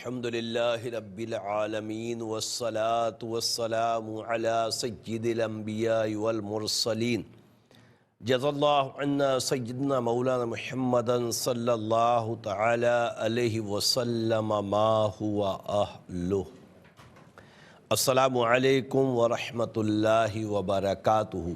الحمدللہ رب العالمین والصلاة والسلام علی سید الانبیاء والمرسلین جزا اللہ عنا سیدنا مولانا محمد صلی اللہ تعالی علیہ وسلم ما ہوا اہلہ۔ السلام علیکم ورحمۃ اللہ وبرکاتہ۔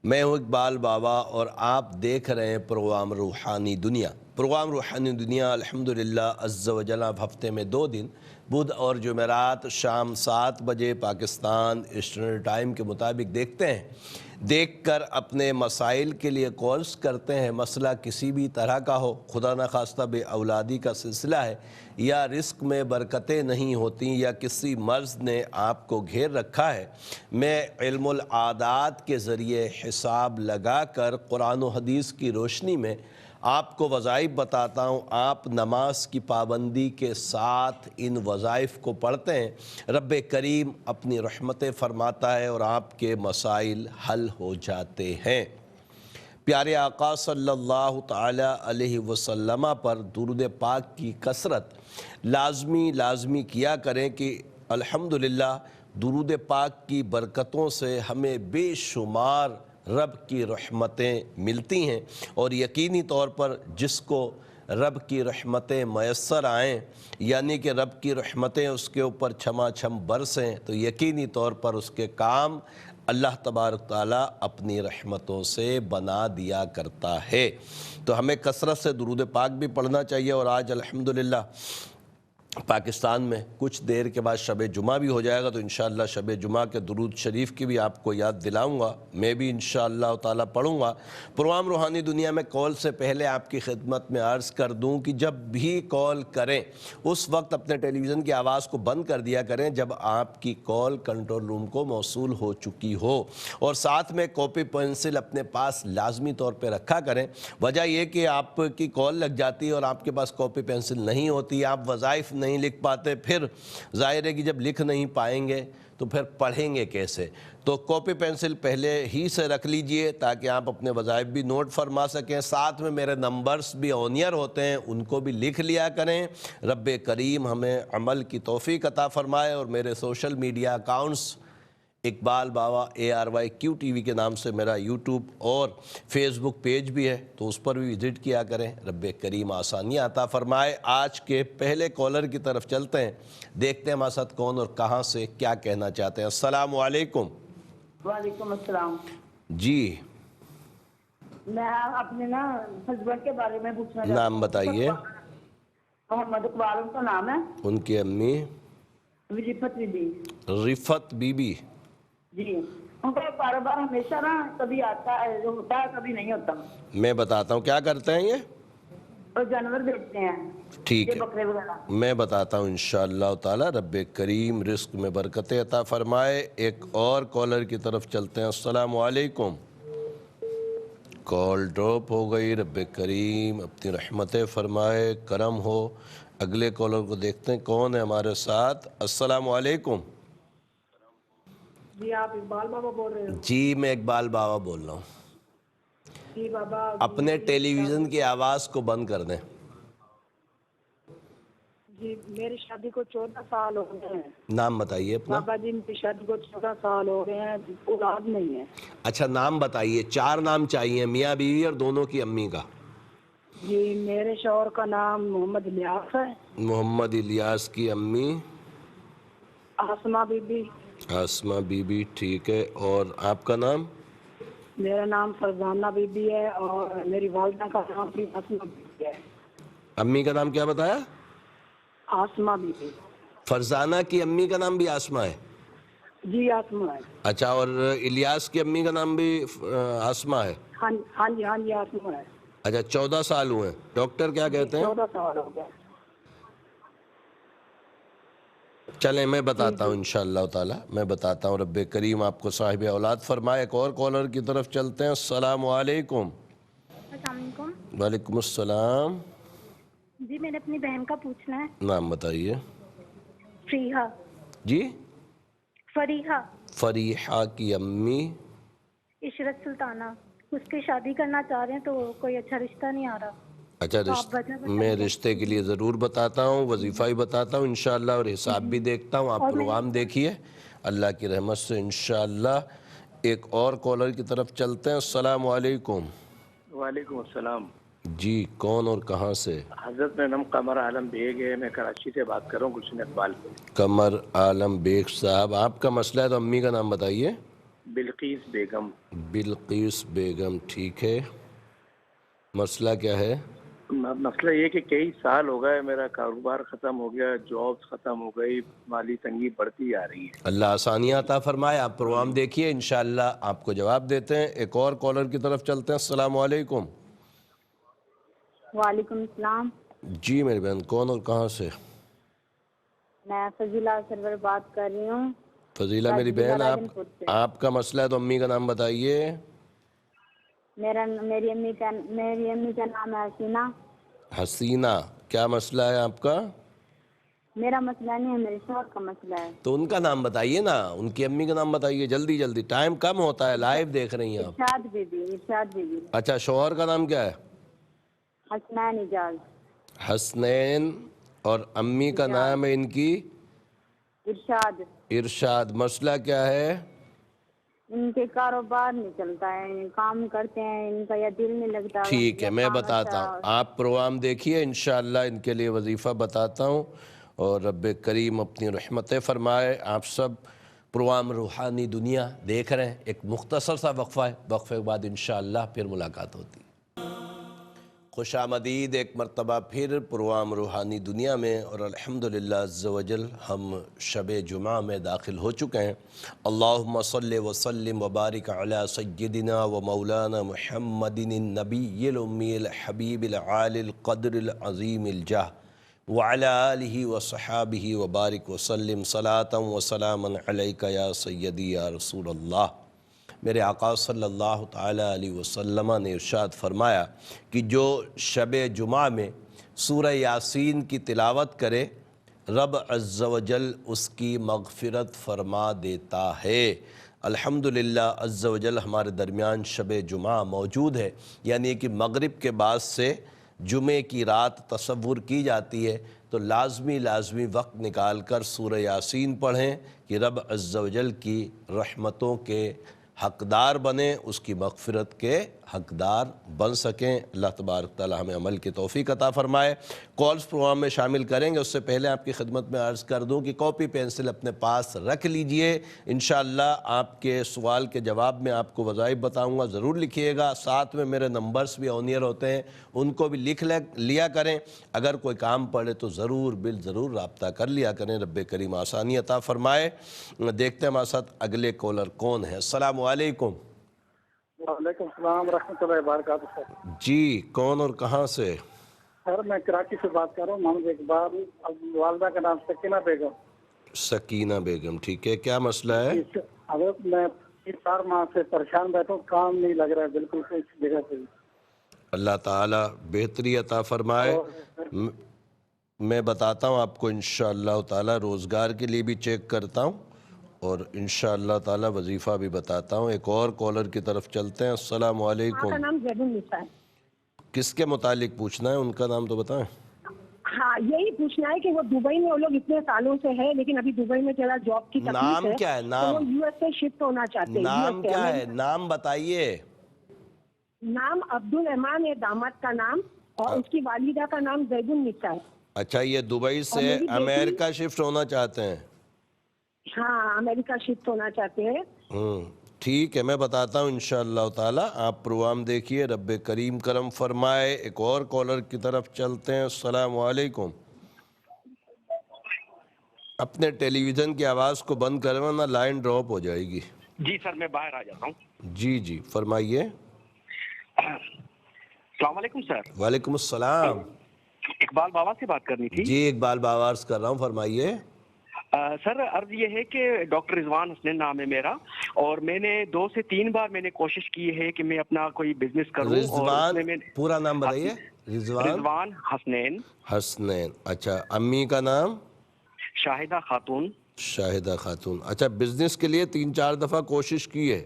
میں ہوں اقبال بابا اور آپ دیکھ رہے ہیں پروگرام روحانی دنیا۔ پروگرام روحانی دنیا الحمدللہ عز و جل ہفتے میں 2 دن بدھ اور جمعرات شام 7 بجے پاکستان ایسٹرن ٹائم کے مطابق دیکھتے ہیں۔ دیکھ کر اپنے مسائل کے لیے کالز کرتے ہیں۔ مسئلہ کسی بھی طرح کا ہو، خدا نخواستہ بے اولادی کا سلسلہ ہے، یا رزق میں برکتیں نہیں ہوتی، یا کسی مرض نے آپ کو گھیر رکھا ہے، میں علم العادات کے ذریعے حساب لگا کر قرآن و حدیث کی روشنی میں آپ کو وظائف بتاتا ہوں۔ آپ نماز کی پابندی کے ساتھ ان وظائف کو پڑھتے ہیں، رب کریم اپنی رحمتیں فرماتا ہے اور آپ کے مسائل حل ہو جاتے ہیں۔ پیارے آقا صلی اللہ تعالی علیہ وسلم پر درود پاک کی کثرت لازمی کیا کریں کہ الحمدللہ درود پاک کی برکتوں سے ہمیں بے شمار رب کی رحمتیں ملتی ہیں، اور یقینی طور پر جس کو رب کی رحمتیں میسر آئیں، یعنی کہ رب کی رحمتیں اس کے اوپر چھما چھم برسیں، تو یقینی طور پر اس کے کام اللہ تبارک تعالیٰ اپنی رحمتوں سے بنا دیا کرتا ہے۔ تو ہمیں کثرت سے درود پاک بھی پڑھنا چاہیے، اور آج الحمدللہ پاکستان میں کچھ دیر کے بعد شب جمعہ بھی ہو جائے گا، تو انشاءاللہ شب جمعہ کے درود شریف کی بھی آپ کو یاد دلاؤں گا، میں بھی انشاءاللہ تعالیٰ پڑھوں گا۔ پروگرام روحانی دنیا میں کال سے پہلے آپ کی خدمت میں عرض کر دوں کہ جب بھی کال کریں اس وقت اپنے ٹیلی ویژن کی آواز کو بند کر دیا کریں جب آپ کی کال کنٹرول روم کو موصول ہو چکی ہو، اور ساتھ میں کاپی پینسل اپنے پاس لازمی طور پہ رکھا کریں۔ وجہ یہ کہ آپ کی کال لگ جاتی ہے اور آپ کے پاس کاپی پینسل نہیں ہوتی، آپ وظائف نہیں لکھ پاتے، پھر ظاہر ہے کہ جب لکھ نہیں پائیں گے تو پھر پڑھیں گے کیسے؟ تو کاپی پینسل پہلے ہی سے رکھ لیجئے تاکہ آپ اپنے وظائف بھی نوٹ فرما سکیں۔ ساتھ میں میرے نمبرز بھی آن ایئر ہوتے ہیں، ان کو بھی لکھ لیا کریں۔ رب کریم ہمیں عمل کی توفیق عطا فرمائے، اور میرے سوشل میڈیا اکاؤنٹس اقبال بابا ARYQ TV کے نام سے میرا یوٹیوب اور فیس بک پیج بھی ہے، تو اس پر بھی وزٹ کیا کریں۔ رب کریم آسانیاں عطا فرمائے۔ آج کے پہلے کالر کی طرف چلتے ہیں، دیکھتے ہیں ہمارے ساتھ کون اور کہاں سے کیا کہنا چاہتے ہیں۔ السلام علیکم۔ وعلیکم السلام۔ جی میں اپنے ہسبینڈ کے بارے میں پوچھنا چاہتا ہوں۔ نام بتائیے۔ محمد اقبال ان کا نام ہے۔ ان کی امی؟ رفت بی بی۔ رفت بی بی۔ جی، ان کا کاروبار ہمیشہ کبھی آتا ہے، جو ہوتا ہے کبھی نہیں ہوتا۔ میں بتاتا ہوں کیا کرتے ہیں یہ؟ اور جانور بیچتے ہیں، ٹھیک ہے، بکرے وغیرہ۔ میں بتاتا ہوں انشاءاللہ تعالی۔ رب کریم رزق میں برکتیں عطا فرمائے۔ ایک اور کالر کی طرف چلتے ہیں۔ السلام علیکم۔ کال ڈراپ ہو گئی۔ رب کریم اپنی رحمتیں فرمائے، کرم ہو۔ اگلے کالر کو دیکھتے ہیں کون ہے ہمارے ساتھ۔ السلام علیکم۔ جی، آپ اقبال بابا بول رہے ہو؟ جی میں اقبال بابا بول رہا ہوں۔ جی بابا، اپنے ٹیلی ویژن کی آواز کو بند کر دیں۔ جی میری شادی کو 14 سال ہو گئے ہیں۔ نام بتائیے اپنا۔ بابا جی میری شادی کو 14 سال ہو گئے ہیں، اولاد نہیں ہے۔ اچھا نام بتائیے، 4 نام چاہیے، میاں بیوی اور دونوں کی امی کا۔ جی میرے شوہر کا نام محمد الیاس ہے۔ محمد الیاس کی امی؟ Asma be be. Asma be be, ٹھیک ہے۔ اور آپ کا نام؟ میرا نام فرزانہ بی بی ہے، اور میری والدہ کا نام بھی آسمہ بی بی ہے۔ امی کا نام کیا بتایا؟ Asma be be. فرزانہ کی امی کا نام بھی آسمہ ہے؟ جی آسمہ ہے۔ اچھا، اور الیاس کی امی کا نام بھی آسمہ ہے؟ ہاں جی آسمہ ہے۔ اچھا 14 سال ہوئے ہیں۔ ڈاکٹر کیا کہتے ہیں؟ 14 سال ہو گیا۔ چلیں میں بتاتا ہوں انشاءاللہ تعالی، میں بتاتا ہوں۔ رب کریم آپ کو صاحب اولاد فرمائے۔ ایک اور کالر کی طرف چلتے ہیں۔ السلام علیکم۔ السلام علیکم۔ وعلیکم السلام۔ جی میں نے اپنی بہن کا پوچھنا ہے۔ نام بتائیے۔ فریحہ۔ جی؟ فریحہ۔ فریحہ کی امی؟ عشرت سلطانہ۔ اس کی شادی کرنا چاہ رہے ہیں تو کوئی اچھا رشتہ نہیں آ رہا۔ اچھا میں رشتے کے لیے ضرور بتاتا ہوں، وظیفہ بھی بتاتا ہوں انشاءاللہ، اور حساب بھی دیکھتا ہوں. آپ پروگرام دیکھیے اللہ کی رحمت سے انشاءاللہ. ایک اور کالر کی طرف چلتے ہیں. السلام علیکم. وعلیکم السلام. جی کون اور کہاں سے؟ حضرت میرا نام قمر عالم بیگ ہے، میں کراچی سے بات کر رہا ہوں، گلشن اقبال سے. قمر عالم بیگ صاحب، آپ کا مسئلہ ہے تو امی کا نام بتائیے. بلقیس بیگم. بلقیس بیگم، ٹھیک ہے. مسئلہ کیا ہے؟ مسئلہ یہ کہ کئی سال ہو گئے، میرا کاروبار ختم ہو گیا، جاب ختم ہو گئی، مالی تنگی بڑھتی جا رہی ہے. اللہ آسانیاں عطا فرمائے. آپ پروگرام دیکھیے انشاءاللہ آپ کو جواب دیتے ہیں. ایک اور کالر کی طرف چلتے ہیں. السلام علیکم. وعلیکم السلام. جی میری بہن، کون اور کہاں سے؟ میں فضیلہ سرور بات کر رہی ہوں. فضیلہ میری بہن، آپ کا مسئلہ ہے تو امی کا نام بتائیے. میری امی کا نام ہے حسینہ. حسینہ، کیا مسئلہ ہے آپ کا؟ میرا مسئلہ نہیں ہے، میرے شوہر کا مسئلہ ہے. تو ان کا نام بتائیے نا، ان کی امی کا نام بتائیے جلدی جلدی، ٹائم کم ہوتا ہے، لائیو دیکھ رہی ہیں آپ. ارشاد بی بی. اچھا، شوہر کا نام کیا ہے؟ حسنین اجاز. حسنین. اور امی کا نام ہے ان کی؟ ارشاد. ارشاد. مسئلہ کیا ہے؟ ان کے کاروبار نہیں چلتا ہے، کام کرتے ہیں، ان کا یا دل نہیں لگتا. ٹھیک ہے، میں بتاتا ہوں. آپ پروگرام دیکھیے انشاءاللہ ان کے لیے وظیفہ بتاتا ہوں، اور رب کریم اپنی رحمتیں فرمائے. آپ سب پروگرام روحانی دنیا دیکھ رہے ہیں. ایک مختصر سا وقفہ ہے، وقفے کے بعد انشاءاللہ پھر ملاقات ہوتی ہے. خوش آمدید ایک مرتبہ پھر پروگرام روحانی دنیا میں، اور الحمدللہ عز و جل ہم شب جمعہ میں داخل ہو چکے ہیں. اللہم صلی وسلم وبارک علی سیدنا و مولانا محمد النبی الامی الحبیب العالی القدر العظیم الجاہ وعلی آلہ وصحابہ وبارک وسلم صلاۃ و سلاما علیک یا سیدی یا رسول اللہ. میرے آقا صلی اللہ تعالیٰ علیہ وسلم نے ارشاد فرمایا کہ جو شب جمعہ میں سورہ یاسین کی تلاوت کرے، رب عز و جل اس کی مغفرت فرما دیتا ہے. الحمدللہ عز و جل ہمارے درمیان شب جمعہ موجود ہے، یعنی کہ مغرب کے بعد سے جمعے کی رات تصور کی جاتی ہے، تو لازمی وقت نکال کر سورہ یاسین پڑھیں کہ رب عز و جل کی رحمتوں کے حقدار بنیں، اس کی مغفرت کے حقدار بن سکیں. اللہ تبارک تعالی ہمیں عمل کی توفیق عطا فرمائے. کالز پروگرام میں شامل کریں گے، اس سے پہلے آپ کی خدمت میں عرض کر دوں کہ کاپی پینسل اپنے پاس رکھ لیجئے. انشاءاللہ آپ کے سوال کے جواب میں آپ کو وظائف بتاؤں گا، ضرور لکھیے گا. ساتھ میں میرے نمبرز بھی آن ایئر ہوتے ہیں، ان کو بھی لکھ لیا کریں. اگر کوئی کام پڑے تو ضرور رابطہ کر لیا کریں. رب کریم آسانی عطا فرمائے. دیکھتے ہیں ہمارے ساتھ اگلے کالر کون ہے. السلام علیکم. وعلیکم السلام ورحمۃ اللہ وبرکاتہ. سر جی کون اور کہاں سے؟ سر میں کراچی سے بات کر رہا ہوں، محمد اقبال. والدہ کا نام سکینہ بیگم. سکینہ بیگم، ٹھیک ہے. کیا مسئلہ ہے؟ حضرت میں 4 ماہ سے پریشان بیٹھا ہوں، کام نہیں لگ رہا ہے بالکل کوئی جگہ پہ. اللہ تعالیٰ بہتری عطا فرمائے. میں بتاتا ہوں آپ کو انشاءاللہ تعالیٰ، روزگار کے لیے بھی چیک کرتا ہوں اور انشاءاللہ تعالیٰ وظیفہ بھی بتاتا ہوں. ایک اور کالر کی طرف چلتے ہیں. السلام علیکم. کا نام زیب النساء ہے. کس کے متعلق پوچھنا ہے؟ ان کا نام تو بتائیں. ہاں یہی پوچھنا ہے کہ وہ دبئی میں وہ لوگ اتنے سالوں سے ہے، لیکن ابھی دبئی میں چلا جاب کی تکلیف ہے. نام کیا ہے؟ نام؟ وہ یو ایس سے شفٹ ہونا چاہتے ہیں. نام کیا ہے؟ نام بتائیے. نام عبدالرحمان ہے داماد کا نام، اور اس کی والدہ کا نام زیب النساء ہے. اچھا، یہ دبئی سے امریکہ شفٹ ہونا چاہتے ہیں؟ ہاں امریکہ شفٹ ہونا چاہتے ہیں. ٹھیک ہے، میں بتاتا ہوں انشاءاللہ تعالیٰ. آپ پروگرام دیکھیے، رب کریم کرم فرمائے. ایک اور کالر کی طرف چلتے ہیں. السلام علیکم. اپنے ٹیلی ویژن کی آواز کو بند کریں ورنہ لائن ڈراپ ہو جائے گی. جی سر، میں باہر آ جاتا ہوں. جی فرمائیے. السلام علیکم سر. وعلیکم السلام. اقبال بابا سے بات کرنی تھی. جی اقبال بابا عرض کر رہا ہوں، فرمائیے. سر عرض یہ ہے کہ ڈاکٹر رضوان حسنین نام ہے میرا، اور میں نے 2 سے 3 بار میں نے کوشش کی ہے کہ میں اپنا کوئی بزنس کروں. رضوان پورا نام بتائیے. رضوان حسنین. اچھا، امی کا نام؟ شاہدہ خاتون. اچھا، بزنس کے لیے 3-4 دفعہ کوشش کی ہے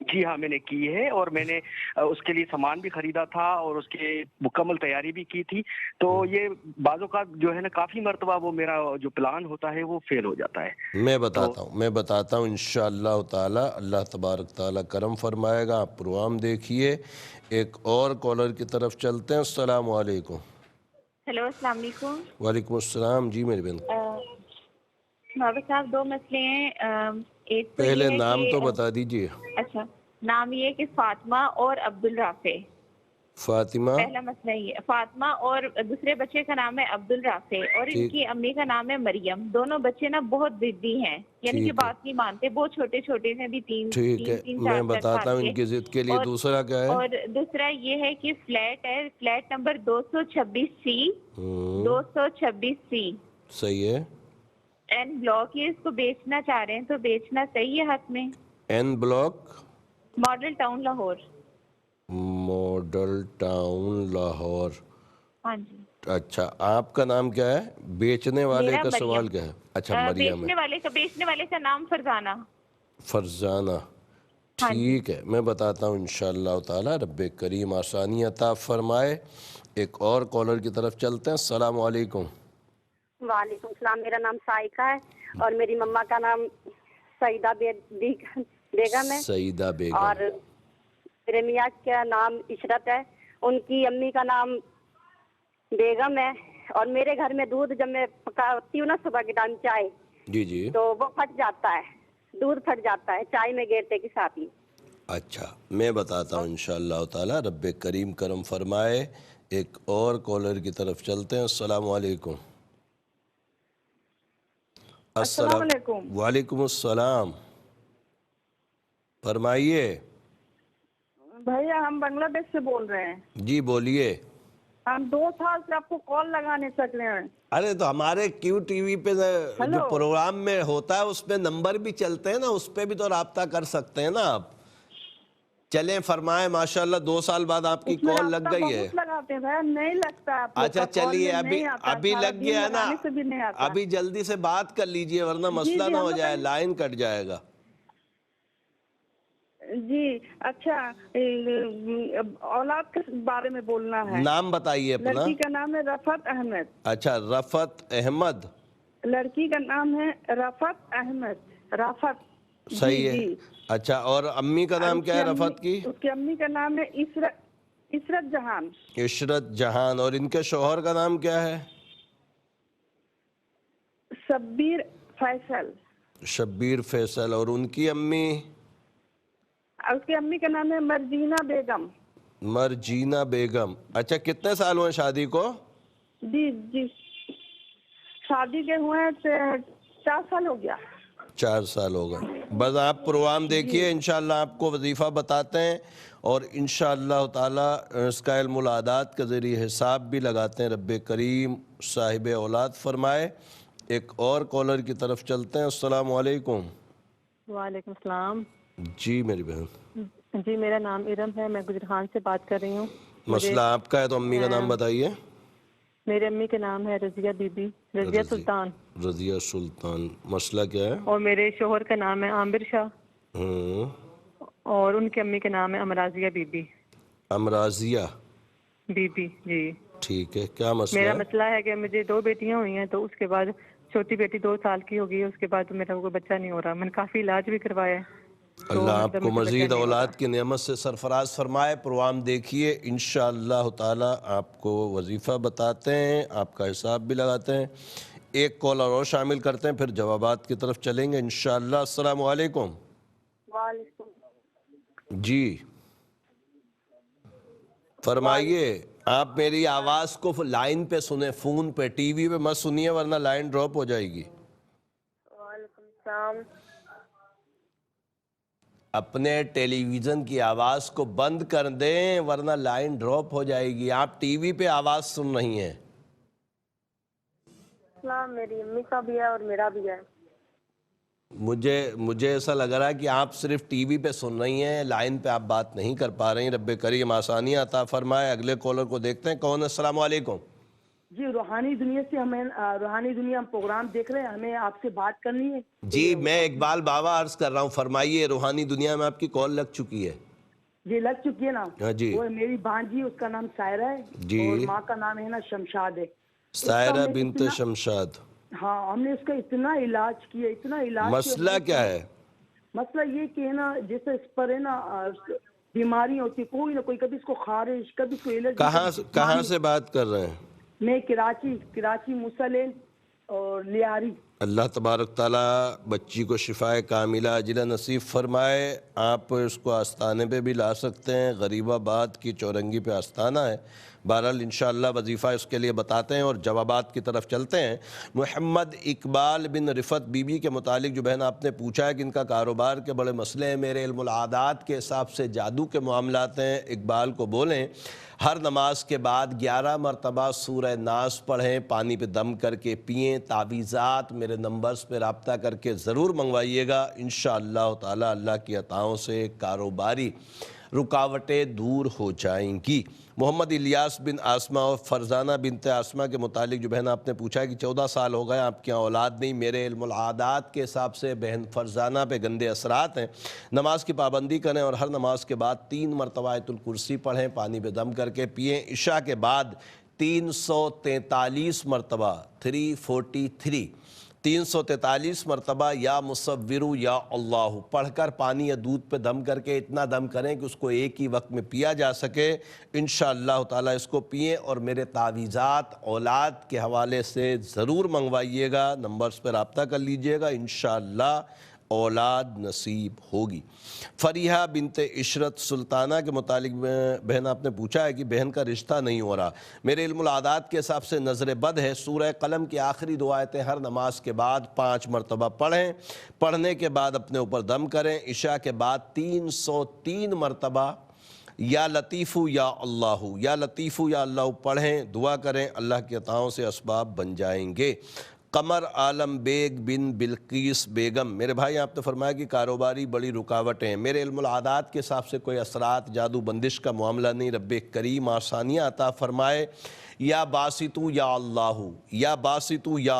جی ہاں میں نے کی ہے، اور میں نے اس کے لیے سامان بھی خریدا تھا اور اس کے مکمل تیاری بھی کی تھی. تو یہ بعض اوقات جو ہے نا کافی مرتبہ وہ میرا جو پلان ہوتا ہے وہ فیل ہو جاتا ہے. میں بتاتا ہوں انشاءاللہ تعالی اللہ تبارک تعالی کرم فرمائے گا. آپ پروگرام دیکھیے. ایک اور کالر کی طرف چلتے ہیں. السلام علیکم. ہیلو السلام علیکم. وعلیکم السلام. جی میری بہن. بابا صاحب دو مسئلے ہیں. ایک تو پہلے یہ ہے نام کہ تو بتا دیجئے. اچھا نام یہ ہے کہ فاطمہ اور عبدالرافع. فاطمہ. پہلا مسئلہ یہ ہے فاطمہ، اور دوسرے بچے کا نام ہے عبدالرافع، اور ان کی امی کا نام ہے مریم. دونوں بچے نا بہت ضدی ہیں، یعنی کہ بات نہیں مانتے، بہت چھوٹے چھوٹے ہیں بھی، ٹھیک ہے میں بتاتا ہوں ان کی ضد کے لیے. دوسرا کیا ہے؟ اور دوسرا یہ ہے کہ فلیٹ ہے، فلیٹ نمبر 226C 226C صحیح ہے. این بلاک ہے، اس کو بیچنا چاہ رہے ہیں، تو بیچنا صحیح ہے حق میں؟ N block Model Town Lahore. Model Town Lahore. ہاں جی. اچھا آپ کا نام کیا ہے؟ بیچنے والے میرا کا مریم. سوال کیا ہے؟ اچھا مریم ہے. بیچنے والے کا نام فرزانہ. فرزانہ. ٹھیک ہے میں بتاتا ہوں انشاءاللہ تعالی. رب کریم آسانی عطا فرمائے. ایک اور کالر کی طرف چلتے ہیں. السلام علیکم. وعلیکم السلام. میرا نام سائقہ ہے اور میری مما کا نام سعیدہ بیگم ہے. سعیدہ بیگم. اور میرے میاں کا نام عشرت ہے. ان کی امی کا نام بیگم ہے. اور میرے گھر میں دودھ جب میں پکاتی ہوں نا صبح کے ٹائم چائے، جی تو وہ پھٹ جاتا ہے، دودھ پھٹ جاتا ہے چائے میں گیرتے کے ساتھ ہی. اچھا میں بتاتا ہوں انشاءاللہ تعالی. رب کریم کرم فرمائے. ایک اور کالر کی طرف چلتے ہیں. السلام علیکم. السلام علیکم. وعلیکم السلام. فرمائیے. بھیا ہم بنگلہ دیش سے بول رہے ہیں. جی بولیے. ہم 2 سال سے آپ کو کال لگا نہیں سک رہے ہیں. ارے تو ہمارے کیو ٹی وی پہ جو پروگرام میں ہوتا ہے اس پہ نمبر بھی چلتے ہیں نا، اس پہ بھی تو رابطہ کر سکتے ہیں نا آپ. چلیں فرمائیں. ماشاءاللہ 2 سال بعد آپ کی کال لگ گئی ہے. لگاتے ہیں بھیا، نہیں لگتا. اچھا چلیے ابھی لگ گیا ہے نا، ابھی جلدی سے بات کر لیجئے ورنہ مسئلہ نہ ہو جائے، لائن کٹ جائے گا. جی اچھا اولاد کے بارے میں بولنا ہے. نام بتائیے اپنا. لڑکی کا نام ہے رفعت احمد. اچھا رفعت احمد. لڑکی کا نام ہے رفعت احمد. رفعت صحیح ہے. اچھا اور امی کا نام کیا ہے رفعت کی؟ اس کی امی کا نام ہے عشرت جہان. عشرت جہان. اور ان کے شوہر کا نام کیا ہے؟ شبیر فیصل. شبیر فیصل. اور ان کی امی؟ اس کی امی کا نام ہے مرجینہ بیگم. مرجینہ بیگم. اچھا کتنے سال ہوئے شادی کو؟ جی شادی کے ہوئے 4 سال ہو گیا. 4 سال ہو گئے. بس آپ پروگرام دیکھیے انشاءاللہ آپ کو وظیفہ بتاتے ہیں اور انشاءاللہ تعالی اس کا علم العادات کے ذریعے حساب بھی لگاتے ہیں. رب کریم صاحب اولاد فرمائے. ایک اور کالر کی طرف چلتے ہیں. السلام علیکم. وعلیکم السلام. جی میری بہن. جی میرا نام ارم ہے، میں گجرخان سے بات کر رہی ہوں. مسئلہ آپ کا ہے تو امی کا نام بتائیے. میرے امی کا نام ہے رضیہ بی بی، رضیہ سلطان. رضیہ سلطان. مسئلہ کیا ہے؟ اور میرے شوہر کا نام ہے عامر شاہ. اور ان کی امی کا نام ہے امراضیہ بی بی. امراضیہ بی بی. جی ٹھیک ہے. کیا مسئلہ ہے؟ میرا مسئلہ ہے کہ مجھے 2 بیٹیاں ہوئی ہیں، تو اس کے بعد چھوٹی بیٹی 2 سال کی ہو گئی، اس کے بعد میرا کوئی بچہ نہیں ہو رہا. میں نے کافی علاج بھی کروایا ہے. اللہ آپ کو مزید اولاد کی نعمت سے سرفراز فرمائے. پروگرام دیکھیے انشاءاللہ تعالی. آپ کو وظیفہ بتاتے ہیں، آپ کا حساب بھی لگاتے ہیں. ایک کالر اور شامل کرتے ہیں پھر جوابات کی طرف چلیں گے انشاءاللہ. السلام علیکم. وعلیکم. جی فرمائیے. آپ میری آواز کو لائن پہ سنیں، فون پہ، ٹی وی پہ مت سنیے ورنہ لائن ڈراپ ہو جائے گی. وعلیکم السلام. اپنے ٹیلی ویژن کی آواز کو بند کر دیں ورنہ لائن ڈراپ ہو جائے گی. آپ ٹی وی پہ آواز سن رہی ہیں. میری امی کا بھی ہے اور میرا بھی ہے. مجھے ایسا لگ رہا ہے کہ آپ صرف ٹی وی پہ سن رہی ہیں، لائن پہ آپ بات نہیں کر پا رہی ہیں. رب کریم آسانی عطا فرمائے. اگلے کالر کو دیکھتے ہیں کون ہے. السلام علیکم. جی روحانی دنیا سے ہمیں روحانی دنیا ہم پروگرام دیکھ رہے ہیں, ہمیں آپ سے بات کرنی ہے. جی میں اقبال بابا عرض کر رہا ہوں, فرمائیے. روحانی دنیا میں آپ کی کال لگ چکی ہے؟ جی لگ چکی ہے نا. ہاں جی. وہ میری بانجی, اس کا نام سائرہ ہے جی. اور ماں کا نام ہے نا شمشاد ہے. سائرہ بنت شمشاد. ہاں ہم نے اس کا اتنا علاج کیا, اتنا علاج. مسئلہ کیا ہے؟ مسئلہ یہ کہ ہے نا جیسے اس پر ہے نا بیماری ہوتی, کوئی نہ کوئی, کبھی اس کو خارش, کبھی اس کو الرجی. کہاں سے بات کر رہے ہیں؟ میں کراچی مسلم اور لیاری. اللہ تبارک تعالیٰ بچی کو شفائے کاملہ عاجلہ نصیب فرمائے. آپ اس کو آستانے پہ بھی لا سکتے ہیں, غریب آباد کی چورنگی پہ آستانہ ہے. بہرحال انشاءاللہ وظیفہ اس کے لیے بتاتے ہیں اور جوابات کی طرف چلتے ہیں. محمد اقبال بن رفت بی بی کے متعلق جو بہن آپ نے پوچھا ہے کہ ان کا کاروبار کے بڑے مسئلے ہیں, میرے علم العادات کے حساب سے جادو کے معاملات ہیں. اقبال کو بولیں ہر نماز کے بعد 11 مرتبہ سورہ ناس پڑھیں, پانی پہ دم کر کے پئیں. تعویذات میرے نمبرز پہ رابطہ کر کے ضرور منگوائیے گا. انشاءاللہ تعالی اللہ کی عطاؤں سے کاروباری رکاوٹیں دور ہو جائیں گی. محمد الیاس بن آسمہ اور فرزانہ بنت آسمہ کے متعلق جو بہن آپ نے پوچھا ہے کہ 14 سال ہو گئے آپ کے یہاں اولاد نہیں. میرے علم العادات کے حساب سے بہن فرزانہ پہ گندے اثرات ہیں. نماز کی پابندی کریں اور ہر نماز کے بعد 3 مرتبہ آیت الکرسی پڑھیں, پانی پہ دم کر کے پئیں. عشاء کے بعد 343 مرتبہ 343 مرتبہ یا مصورو یا اللہ پڑھ کر پانی یا دودھ پہ دم کر کے اتنا دم کریں کہ اس کو ایک ہی وقت میں پیا جا سکے. انشاءاللہ تعالی اس کو پئیں اور میرے تعویذات اولاد کے حوالے سے ضرور منگوائیے گا. نمبرز پہ رابطہ کر لیجئے گا, انشاءاللہ اولاد نصیب ہوگی. فریحہ بنت عشرت سلطانہ کے متعلق بہن آپ نے پوچھا ہے کہ بہن کا رشتہ نہیں ہو رہا. میرے علم العادات کے حساب سے نظر بد ہے. سورہ قلم کی آخری 2 آیتیں ہر نماز کے بعد 5 مرتبہ پڑھیں, پڑھنے کے بعد اپنے اوپر دم کریں. عشاء کے بعد 303 مرتبہ یا لطیفو یا اللہ پڑھیں, دعا کریں, اللہ کی عطاؤں سے اسباب بن جائیں گے. قمر عالم بیگ بن بلقیس بیگم, میرے بھائی آپ نے فرمایا کہ کاروباری بڑی رکاوٹیں ہیں. میرے علم العادات کے حساب سے کوئی اثرات جادو بندش کا معاملہ نہیں. رب کریم آسانیاں عطا فرمائے. یا باسطو یا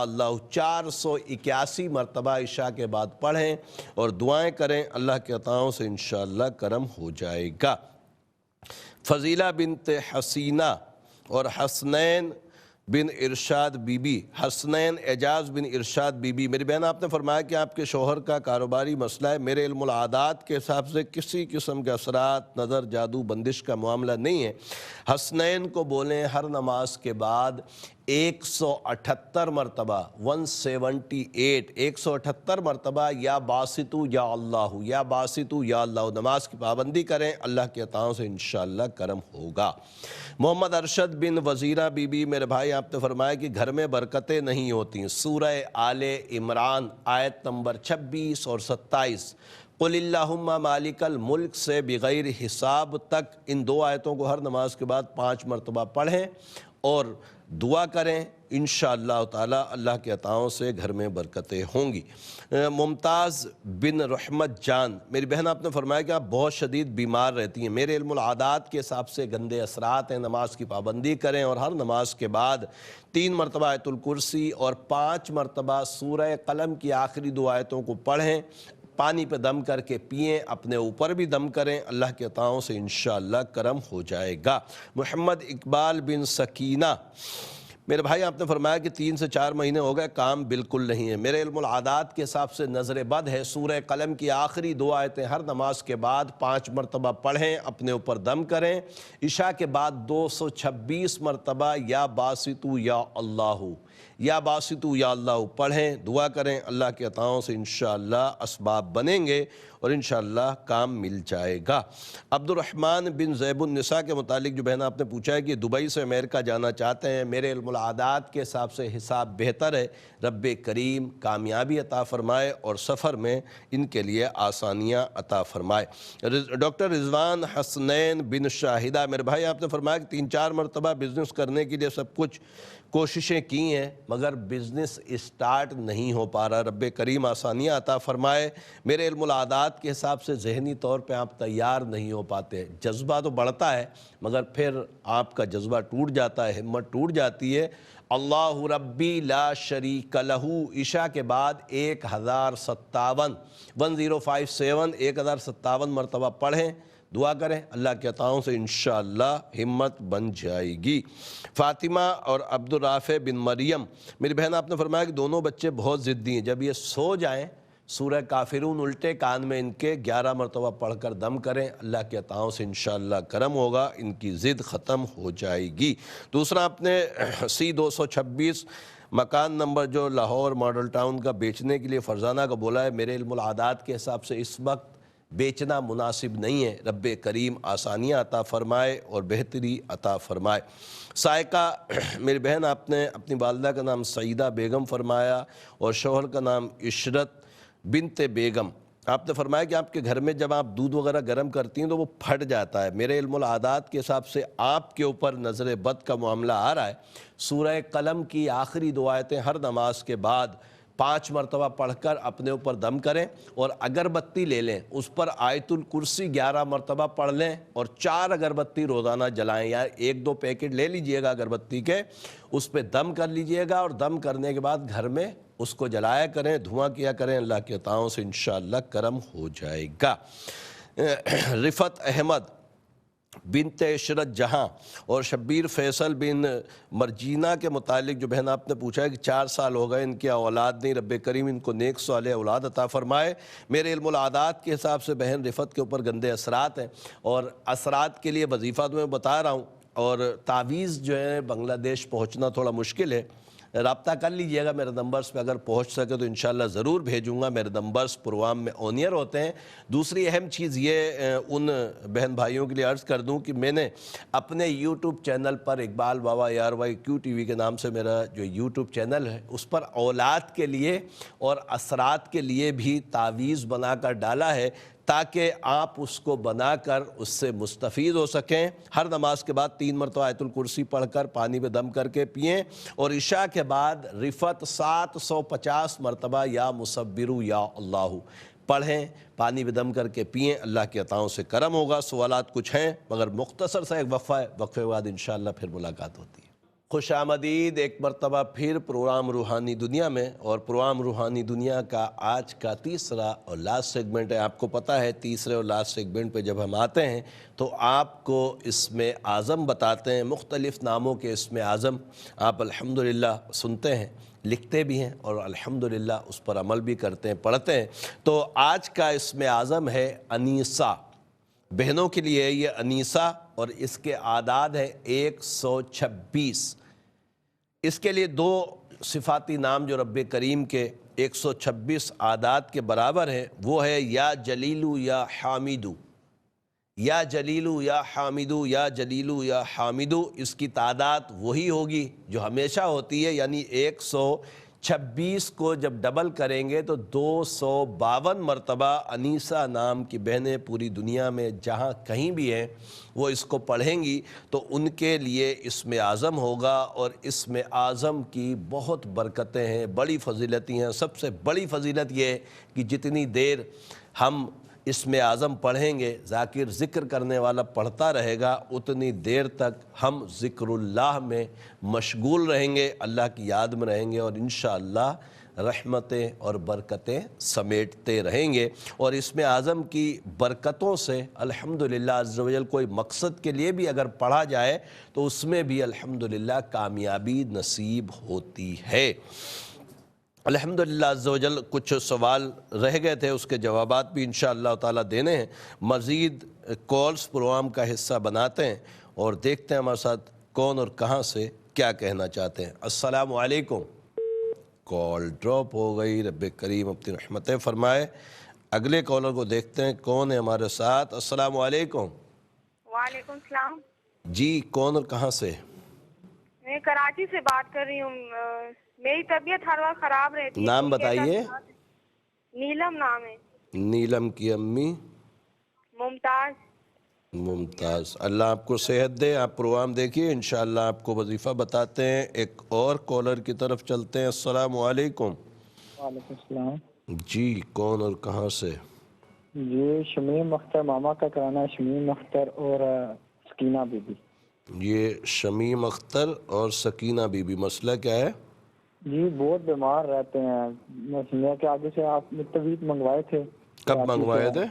اللہ 481 مرتبہ عشاء کے بعد پڑھیں اور دعائیں کریں, اللہ کے عطاؤں سے انشاءاللہ کرم ہو جائے گا. فضیلہ بنت حسینہ اور حسنین بن ارشاد بی بی, حسنین اعجاز بن ارشاد بی بی, میری بہن آپ نے فرمایا کہ آپ کے شوہر کا کاروباری مسئلہ ہے. میرے علم العادات کے حساب سے کسی قسم کے اثرات, نظر, جادو, بندش کا معاملہ نہیں ہے. حسنین کو بولیں ہر نماز کے بعد 178 مرتبہ 178 مرتبہ یا باسطو یا اللہ نماز کی پابندی کریں, اللہ کے عطاؤں سے انشاءاللہ کرم ہوگا. محمد ارشد بن وزیرہ بی بی, میرے بھائی آپ نے فرمایا کہ گھر میں برکتیں نہیں ہوتی. سورہ آل عمران آیت نمبر 26 اور 27, قل اللہم مالک الملک سے بغیر حساب تک, ان 2 آیتوں کو ہر نماز کے بعد 5 مرتبہ پڑھیں اور دعا کریں. انشاءاللہ تعالی اللہ کے عطاؤں سے گھر میں برکتیں ہوں گی. ممتاز بن رحمت جان, میری بہن آپ نے فرمایا کہ آپ بہت شدید بیمار رہتی ہیں. میرے علم العادات کے حساب سے گندے اثرات ہیں. نماز کی پابندی کریں اور ہر نماز کے بعد 3 مرتبہ آیت الکرسی اور 5 مرتبہ سورہ قلم کی آخری 2 آیتوں کو پڑھیں, پانی پہ دم کر کے پئیں, اپنے اوپر بھی دم کریں, اللہ کے عطاؤں سے انشاءاللہ کرم ہو جائے گا. محمد اقبال بن سکینہ, میرے بھائی آپ نے فرمایا کہ 3 سے 4 مہینے ہو گئے, کام بالکل نہیں ہے. میرے علم العادات کے حساب سے نظر بد ہے. سورہ قلم کی آخری 2 آیتیں ہر نماز کے بعد 5 مرتبہ پڑھیں, اپنے اوپر دم کریں. عشاء کے بعد 226 مرتبہ یا باسطو یا اللہ پڑھیں, دعا کریں, اللہ کے عطاؤں سے انشاءاللہ اسباب بنیں گے اور انشاءاللہ کام مل جائے گا. عبد الرحمن بن زیب النساء کے متعلق جو بہن آپ نے پوچھا ہے کہ دبئی سے امریکہ جانا چاہتے ہیں. میرے علم العادات کے حساب سے حساب بہتر ہے. رب کریم کامیابی عطا فرمائے اور سفر میں ان کے لیے آسانیاں عطا فرمائے. ڈاکٹر رضوان حسنین بن شاہدہ, میرے بھائی آپ نے فرمایا کہ 3-4 مرتبہ بزنس کرنے کے لیے سب کچھ کوششیں کی ہیں مگر بزنس اسٹارٹ نہیں ہو پا رہا. رب کریم آسانیاں عطا فرمائے. میرے علم العادات کے حساب سے ذہنی طور پہ آپ تیار نہیں ہو پاتے. جذبہ تو بڑھتا ہے مگر پھر آپ کا جذبہ ٹوٹ جاتا ہے, ہمت ٹوٹ جاتی ہے. اللہ ربی لا شریک لہو، عشاء کے بعد 1057 1057 مرتبہ پڑھیں، دعا کریں، اللہ کے عطاؤں سے انشاءاللہ ہمت بن جائے گی۔ فاطمہ اور عبدالرافع بن مریم، میری بہن آپ نے فرمایا کہ دونوں بچے بہت ضدی ہیں، جب یہ سو جائیں سورہ کافرون الٹے کان میں ان کے 11 مرتبہ پڑھ کر دم کریں، اللہ کے عطاؤں سے انشاءاللہ کرم ہوگا، ان کی ضد ختم ہو جائے گی۔ دوسرا اپنے C226 مکان نمبر جو لاہور ماڈل ٹاؤن کا بیچنے کے لیے فرزانہ کا بولا ہے، میرے علم العادات کے حساب سے اس وقت بیچنا مناسب نہیں ہے، رب کریم آسانیاں عطا فرمائے اور بہتری عطا فرمائے۔ سائقہ میری بہن آپ نے اپنی والدہ کا نام سعیدہ بیگم فرمایا اور شوہر کا نام عشرت بنت بیگم، آپ نے فرمایا کہ آپ کے گھر میں جب آپ دودھ وغیرہ گرم کرتی ہیں تو وہ پھٹ جاتا ہے، میرے علم العادات کے حساب سے آپ کے اوپر نظر بد کا معاملہ آ رہا ہے۔ سورہ قلم کی آخری 2 آیتیں ہر نماز کے بعد 5 مرتبہ پڑھ کر اپنے اوپر دم کریں اور اگربتی لے لیں، اس پر آیت الکرسی 11 مرتبہ پڑھ لیں اور 4 اگربتی روزانہ جلائیں، یا 1-2 پیکٹ لے لیجئے گا اگربتی کے، اس پہ دم کر لیجئے گا اور دم کرنے کے بعد گھر میں اس کو جلایا کریں، دھواں کیا کریں، اللہ کے عطاؤں سے انشاءاللہ کرم ہو جائے گا۔ رفت احمد بنت عشرت جہاں اور شبیر فیصل بن مرجینہ کے متعلق جو بہن آپ نے پوچھا ہے کہ 4 سال ہو گئے ان کی اولاد نہیں، رب کریم ان کو نیک صالح اولاد عطا فرمائے۔ میرے علم العادات کے حساب سے بہن رفت کے اوپر گندے اثرات ہیں اور اثرات کے لیے وظیفہ تو میں بتا رہا ہوں، اور تعویذ جو ہے بنگلہ دیش پہنچنا تھوڑا مشکل ہے، رابطہ کر لیجئے گا میرے نمبرز پہ، اگر پہنچ سکے تو انشاءاللہ ضرور بھیجوں گا، میرے نمبرز پروگرام میں اونیئر ہوتے ہیں۔ دوسری اہم چیز یہ ان بہن بھائیوں کے لیے عرض کر دوں کہ میں نے اپنے یوٹیوب چینل پر اقبال بابا ARYQ TV کے نام سے میرا جو یوٹیوب چینل ہے اس پر اولاد کے لیے اور اثرات کے لیے بھی تعویذ بنا کر ڈالا ہے، تاکہ آپ اس کو بنا کر اس سے مستفید ہو سکیں۔ ہر نماز کے بعد 3 مرتبہ آیت الکرسی پڑھ کر پانی میں دم کر کے پئیں، اور عشاء کے بعد رفت 750 مرتبہ یا مصبرو یا اللہ پڑھیں، پانی میں دم کر کے پئیں، اللہ کے عطاؤں سے کرم ہوگا۔ سوالات کچھ ہیں مگر مختصر سا ایک وقفہ ہے، وقفے کے بعد انشاءاللہ پھر ملاقات ہوتی ہے۔ خوش آمدید ایک مرتبہ پھر پروگرام روحانی دنیا میں، اور پروگرام روحانی دنیا کا آج کا تیسرا اور لاسٹ سیگمنٹ ہے۔ آپ کو پتہ ہے تیسرے اور لاسٹ سیگمنٹ پہ جب ہم آتے ہیں تو آپ کو اسم اعظم بتاتے ہیں، مختلف ناموں کے اسم اعظم آپ الحمدللہ سنتے ہیں، لکھتے بھی ہیں اور الحمدللہ اس پر عمل بھی کرتے ہیں، پڑھتے ہیں۔ تو آج کا اسم اعظم ہے انیسہ، بہنوں کے لیے یہ انیسہ، اور اس کے اعداد ہے 126۔ اس کے لیے 2 صفاتی نام جو رب کریم کے 126 اعداد کے برابر ہیں، وہ ہے یا جلیلو یا حامدو، یا جلیلو یا حامدو، یا جلیلو یا حامدو۔ اس کی تعداد وہی ہوگی جو ہمیشہ ہوتی ہے، یعنی 126 کو جب ڈبل کریں گے تو 252 مرتبہ انیسہ نام کی بہنیں پوری دنیا میں جہاں کہیں بھی ہیں وہ اس کو پڑھیں گی تو ان کے لیے اسم اعظم ہوگا، اور اسم اعظم کی بہت برکتیں ہیں، بڑی فضیلتیں ہیں۔ سب سے بڑی فضیلت یہ ہے کہ جتنی دیر ہم اسم اعظم پڑھیں گے، ذاکر ذکر کرنے والا پڑھتا رہے گا، اتنی دیر تک ہم ذکر اللہ میں مشغول رہیں گے، اللہ کی یاد میں رہیں گے، اور انشاءاللہ رحمتیں اور برکتیں سمیٹتے رہیں گے۔ اور اسم اعظم کی برکتوں سے الحمدللہ عز و جل کوئی مقصد کے لیے بھی اگر پڑھا جائے تو اس میں بھی الحمدللہ کامیابی نصیب ہوتی ہے۔ الحمدللہ عز و جل کچھ سوال رہ گئے تھے، اس کے جوابات بھی انشاءاللہ تعالیٰ دینے ہیں۔ مزید کالز پروگرام کا حصہ بناتے ہیں اور دیکھتے ہیں ہمارے ساتھ کون اور کہاں سے کیا کہنا چاہتے ہیں۔ السلام علیکم۔ کال ڈراپ ہو گئی، رب کریم اپنی رحمتیں فرمائے۔ اگلے کالر کو دیکھتے ہیں کون ہے ہمارے ساتھ۔ السلام علیکم۔ وعلیکم السلام۔ جی کون اور کہاں سے؟ میں کراچی سے بات کر رہی ہوں۔ میری طبیعت ہر وقت خراب رہتی ہے۔ نام بتائیے۔ نیلم نام ہے۔ نیلم کی امی؟ ممتاز۔ ممتاز، اللہ آپ کو صحت دے۔ آپ پروگرام دیکھیے، انشاءاللہ آپ کو وظیفہ بتاتے ہیں۔ ایک اور کالر کی طرف چلتے ہیں۔ السلام علیکم۔ وعلیکم السلام۔ جی کون اور کہاں سے؟ جی شمیم اختر، ماما کا کرانا ہے، شمیم اختر اور سکینہ بی بی۔ یہ شمیم اختر اور سکینہ بی بی، مسئلہ کیا ہے؟ جی بہت بیمار رہتے ہیں. میں سنیا کہ آگے سے آپ نے طبیعت منگوائے تھے. کب منگوائے تھے؟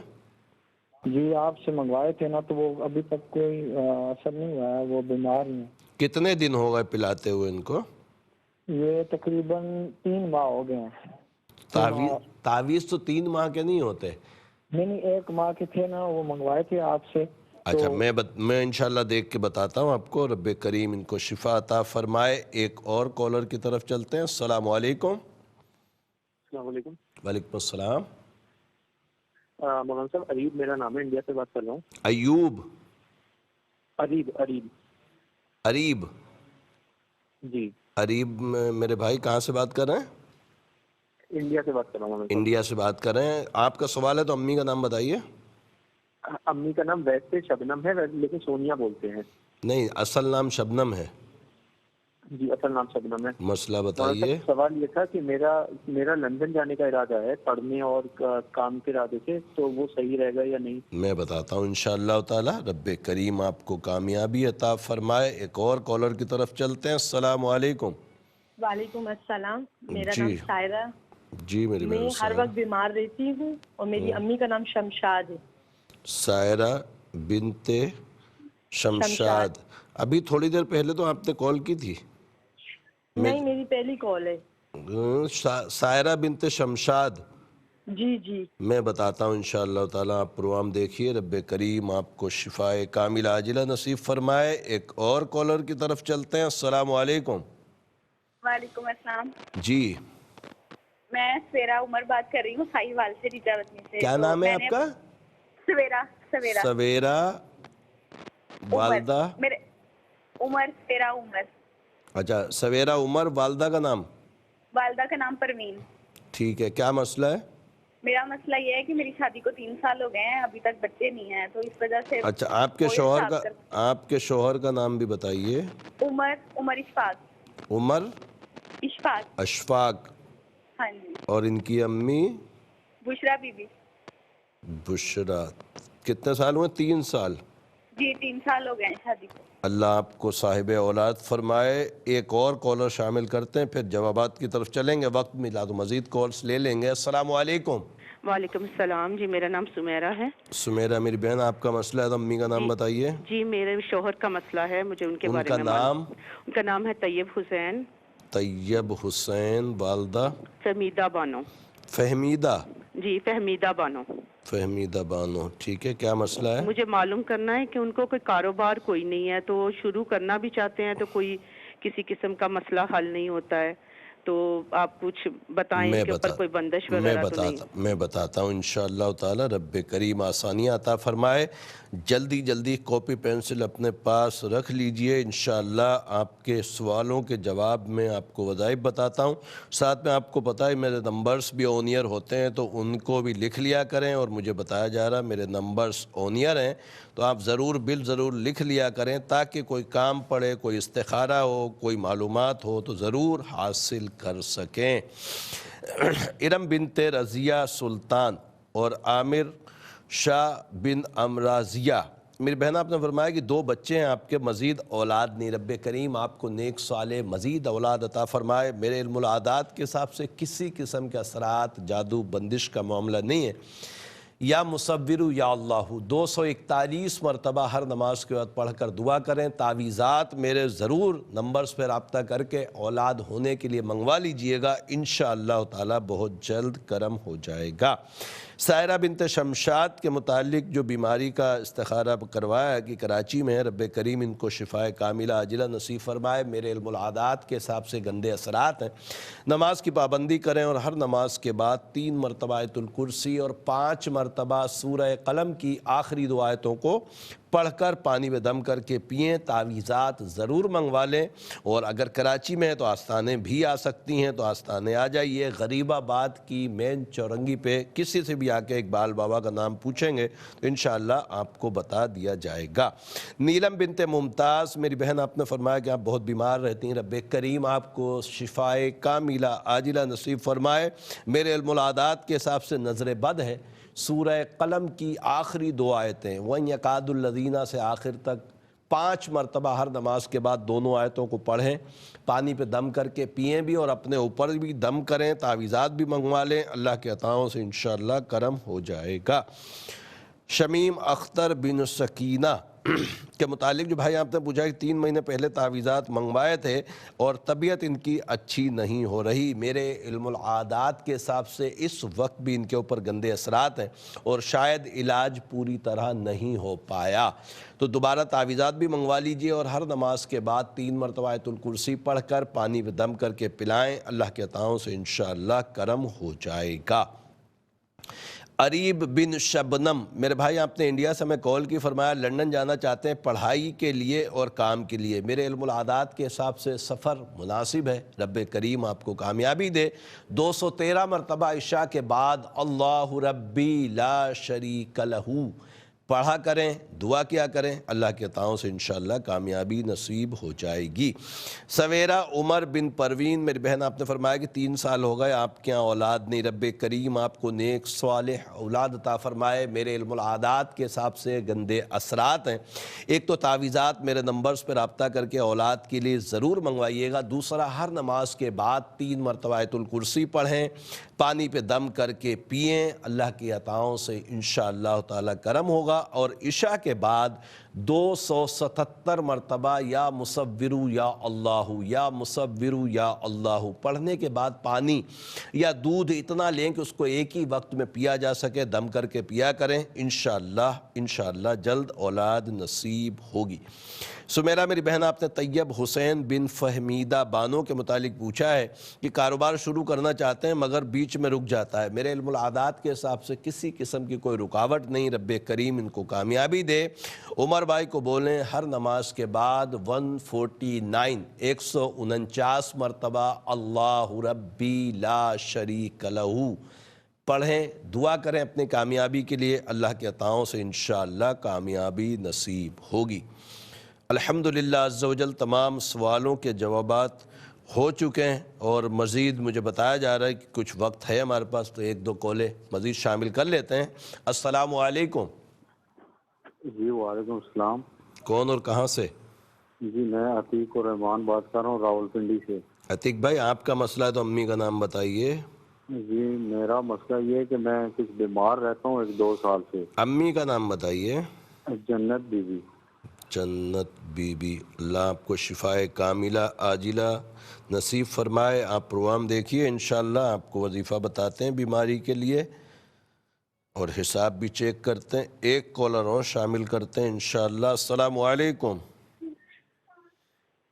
جی آپ سے منگوائے تھے نا، تو وہ ابھی تک کوئی اثر نہیں ہوا ہے، وہ بیمار ہیں. کتنے دن ہو گئے پلاتے ہوئے ان کو؟ یہ تقریباً 3 ماہ ہو گئے ہیں. تعویذ تو 3 ماہ کے نہیں ہوتے. نہیں 1 ماہ کے تھے نا، وہ منگوائے تھے آپ سے. اچھا میں انشاءاللہ دیکھ کے بتاتا ہوں آپ کو. رب کریم ان کو شفا عطا فرمائے. ایک اور کالر کی طرف چلتے ہیں. السلام علیکم. السلام علیکم. وعلیکم السلام. مولانا صاحب عریب میرا نام ہے، انڈیا سے بات کر رہا ہوں. ایوب؟ عریب جی. عریب میرے بھائی کہاں سے بات کر رہے ہیں؟ انڈیا سے بات کر رہا ہوں. انڈیا سے بات کر رہے ہیں. آپ کا سوال ہے تو امی کا نام بتائیے. امی کا نام ویسے شبنم ہے لیکن سونیا بولتے ہیں. نہیں، اصل نام شبنم ہے. جی اصل نام شبنم ہے. مسئلہ بتائیے. سوال یہ تھا کہ میرا لندن جانے کا ارادہ ہے پڑھنے اور کام کے ارادے سے، تو وہ صحیح رہے گا یا نہیں؟ میں بتاتا ہوں انشاءاللہ تعالی. رب کریم آپ کو کامیابی عطا فرمائے. ایک اور کالر کی طرف چلتے ہیں. السلام علیکم. وعلیکم السلام. میرا نام سائرہ. جی میری بہن. میں ہر وقت بیمار رہتی ہوں اور میری امی کا نام شمشاد ہے. سائرہ بنت شمشاد. ابھی تھوڑی دیر پہلے تو آپ نے کال کی تھی. نہیں میری پہلی کال ہے. سائرہ بنت شمشاد. جی میں بتاتا ہوں انشاءاللہ تعالیٰ. آپ پروگرام دیکھیے. رب کریم آپ کو شفائے کاملہ عاجلہ نصیب فرمائے. ایک اور کالر کی طرف چلتے ہیں. السلام علیکم. وعلیکم السلام. جی میں سویرا عمر بات کر رہی ہوں سائی وال سے، ریچاوتنی سے. کیا نام ہے آپ کا؟ سویرا والدہ عمر. سویرا عمر. اچھا سویرا عمر. والدہ کا نام؟ والدہ کا نام پروین. ٹھیک ہے. کیا مسئلہ ہے؟ میرا مسئلہ یہ ہے کہ میری شادی کو 3 سال ہو گئے ہیں، ابھی تک بچے نہیں ہیں، تو اس وجہ سے. اچھا آپ کے شوہر کا نام بھی بتائیے. عمر اشفاق. عمر اشفاق. ہاں جی. اور ان کی امی؟ بشرا بی بی. بشرا. کتنے سال ہوئے؟ 3 سال. جی 3 سال ہو گئے ہیں شادی کو. اللہ آپ کو صاحب اولاد فرمائے. ایک اور کالر شامل کرتے ہیں پھر جوابات کی طرف چلیں گے. وقت ملا تو مزید کالز لے لیں گے. السلام علیکم. وعلیکم السلام. جی میرا نام سمیرہ ہے. سمیرہ میری بہن آپ کا مسئلہ ہے تو امی کا نام بتائیے. جی میرے شوہر کا مسئلہ ہے، مجھے ان کے بارے میں ان کا نام ہے طیب حسین. طیب حسین. والدہ؟ فہمیدہ بانو. فہمیدہ. جی فہمیدہ بانو. فہمیدہ بانو. ٹھیک ہے. کیا مسئلہ ہے؟ مجھے معلوم کرنا ہے کہ ان کو کوئی کاروبار کوئی نہیں ہے، تو شروع کرنا بھی چاہتے ہیں تو کوئی کسی قسم کا مسئلہ حل نہیں ہوتا ہے، تو آپ کچھ بتائیں کہ اوپر کوئی بندش وغیرہ تو نہیں؟ میں بتاتا ہوں انشاءاللہ تعالی. رب کریم آسانیاں عطا فرمائے. جلدی کاپی پینسل اپنے پاس رکھ لیجئے. انشاءاللہ آپ کے سوالوں کے جواب میں آپ کو وظائف بتاتا ہوں. ساتھ میں آپ کو پتہ ہے میرے نمبرز بھی آن ایئر ہوتے ہیں، تو ان کو بھی لکھ لیا کریں. اور مجھے بتایا جا رہا میرے نمبرز آن ایئر ہیں، تو آپ ضرور لکھ لیا کریں، تاکہ کوئی کام پڑے، کوئی استخارہ ہو، کوئی معلومات ہو تو ضرور حاصل کر سکیں. ارم بنت رضیہ سلطان اور عامر شاہ بن امراضیہ. میری بہن آپ نے فرمایا کہ 2 بچے ہیں آپ کے، مزید اولاد نہیں. رب کریم آپ کو نیک صالح مزید اولاد عطا فرمائے. میرے علم العادات کے حساب سے کسی قسم کے اثرات، جادو، بندش کا معاملہ نہیں ہے. یا مصورو یا اللہ 241 مرتبہ ہر نماز کے بعد پڑھ کر دعا کریں. تعویذات میرے ضرور نمبرز پہ رابطہ کر کے اولاد ہونے کے لیے منگوا لیجئے گا. انشاءاللہ تعالی بہت جلد کرم ہو جائے گا. سائرہ بنت شمشاد کے متعلق جو بیماری کا استخارہ کروایا ہے کہ کراچی میں ہے، رب کریم ان کو شفائے کاملہ عاجلہ نصیب فرمائے. میرے علم العادات کے حساب سے گندے اثرات ہیں. نماز کی پابندی کریں اور ہر نماز کے بعد 3 مرتبہ آیت الکرسی اور 5 مرتبہ سورہ قلم کی آخری 2 آیتوں کو پڑھ کر پانی میں دم کر کے پئیں. تعویذات ضرور منگوا لیں. اور اگر کراچی میں ہے تو آستانے بھی آ سکتی ہیں، تو آستانے آ جائیے. غریب آباد کی مین چورنگی پہ کسی سے بھی آ کے اقبال بابا کا نام پوچھیں گے تو انشاءاللہ آپ کو بتا دیا جائے گا. نیلم بنت ممتاز. میری بہن آپ نے فرمایا کہ آپ بہت بیمار رہتی ہیں. رب کریم آپ کو شفائے کاملہ عاجلہ نصیب فرمائے. میرے علم العادات کے حساب سے نظر بد ہے. سورہ قلم کی آخری 2 آیتیں وَإِنْ يَكَادُ الَّذِينَ سے آخر تک 5 مرتبہ ہر نماز کے بعد دونوں آیتوں کو پڑھیں، پانی پہ دم کر کے پئیں بھی اور اپنے اوپر بھی دم کریں، تعویذات بھی منگوا لیں، اللہ کے عطاؤں سے انشاءاللہ کرم ہو جائے گا۔ شمیم اختر بن سکینہ کے متعلق جو بھائی آپ نے پوچھا کہ 3 مہینے پہلے تعویذات منگوائے تھے اور طبیعت ان کی اچھی نہیں ہو رہی، میرے علم العادات کے حساب سے اس وقت بھی ان کے اوپر گندے اثرات ہیں اور شاید علاج پوری طرح نہیں ہو پایا، تو دوبارہ تعویذات بھی منگوا لیجئے اور ہر نماز کے بعد 3 مرتبہ آیت الکرسی پڑھ کر پانی پہ دم کر کے پلائیں، اللہ کے عطاؤں سے انشاءاللہ کرم ہو جائے گا۔ عریب بن شبنم، میرے بھائی آپ نے انڈیا سے ہمیں کال کی، فرمایا لنڈن جانا چاہتے ہیں پڑھائی کے لیے اور کام کے لیے، میرے علم العادات کے حساب سے سفر مناسب ہے، رب کریم آپ کو کامیابی دے۔ 213 مرتبہ عشاء کے بعد اللہ ربی لا شریک لہو پڑھا کریں، دعا کیا کریں، اللہ کے عطاؤں سے انشاءاللہ کامیابی نصیب ہو جائے گی۔ سویرا عمر بن پروین، میری بہن آپ نے فرمایا کہ 3 سال ہو گئے آپ کے یہاں اولاد نہیں، رب کریم آپ کو نیک صالح اولاد عطا فرمائے، میرے علم العادات کے حساب سے گندے اثرات ہیں، ایک تو تعویذات میرے نمبرز پہ رابطہ کر کے اولاد کے لیے ضرور منگوائیے گا، دوسرا ہر نماز کے بعد 3 مرتبہ آیت الکرسی پڑھیں، پانی پہ دم کر کے پئیں، اللہ کی عطاؤں سے انشاءاللہ تعالی کرم ہوگا، اور عشاء کے بعد 277 مرتبہ یا مصورو یا اللہ یا مصورو یا اللہ پڑھنے کے بعد پانی یا دودھ اتنا لیں کہ اس کو ایک ہی وقت میں پیا جا سکے، دم کر کے پیا کریں، انشاءاللہ جلد اولاد نصیب ہوگی۔ سمیرہ میری بہن آپ نے طیب حسین بن فہمیدہ بانو کے متعلق پوچھا ہے کہ کاروبار شروع کرنا چاہتے ہیں مگر بیچ میں رک جاتا ہے، میرے علم العادات کے حساب سے کسی قسم کی کوئی رکاوٹ نہیں، رب کریم ان کو کامیابی دے۔ عمر بھائی کو بولیں ہر نماز کے بعد 149 مرتبہ اللہ ربی لا شریک لہو پڑھیں، دعا کریں اپنی کامیابی کے لیے، اللہ کے عطاؤں سے انشاءاللہ کامیابی نصیب ہوگی۔ الحمدللہ عز و جل تمام سوالوں کے جوابات ہو چکے ہیں اور مزید مجھے بتایا جا رہا ہے کہ کچھ وقت ہے ہمارے پاس، تو 1-2 کالیں مزید شامل کر لیتے ہیں۔ السلام علیکم۔ جی وعلیکم السلام۔ کون اور کہاں سے؟ جی میں عتیق الرحمان بات کر رہا ہوں راولپنڈی سے۔ عتیق بھائی آپ کا مسئلہ ہے تو امی کا نام بتائیے۔ جی میرا مسئلہ یہ ہے کہ میں کچھ بیمار رہتا ہوں 1-2 سال سے۔ امی کا نام بتائیے۔ جنت بی بی۔ جنت بی بی، اللہ آپ کو شفائے کاملہ عاجلہ نصیب فرمائے۔ آپ پروگرام دیکھیے، انشاءاللہ آپ کو وظیفہ بتاتے ہیں بیماری کے لیے اور حساب بھی چیک کرتے ہیں، ایک کالر اور شامل کرتے ہیں انشاءاللہ۔ السلام علیکم۔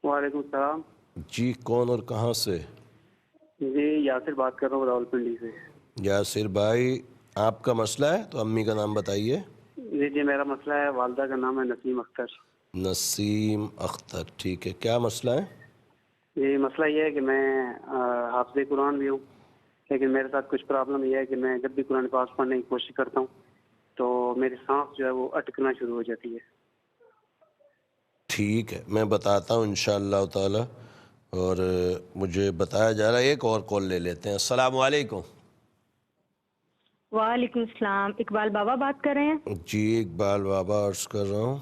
وعلیکم السلام۔ جی کون اور کہاں سے؟ جی یاسر بات کر رہا ہوں راولپنڈی سے۔ یاسر بھائی آپ کا مسئلہ ہے تو امی کا نام بتائیے۔ جی میرا مسئلہ ہے، والدہ کا نام ہے نسیم اختر۔ نسیم اختر، ٹھیک ہے، کیا مسئلہ ہے؟ جی مسئلہ یہ ہے کہ میں حافظ قرآن بھی ہوں، لیکن میرے ساتھ کچھ پرابلم یہ ہے کہ میں جب بھی قرآن پاک پڑھنے کی کوشش کرتا ہوں تو میری سانس جو ہے وہ اٹکنا شروع ہو جاتی ہے۔ ٹھیک ہے، میں بتاتا ہوں انشاءاللہ تعالی، اور مجھے بتایا جا رہا ہے ایک اور کال لے لیتے ہیں۔ السلام علیکم۔ وعلیکم السلام، اقبال بابا بات کر رہے ہیں؟ جی اقبال بابا عرض کر رہا ہوں۔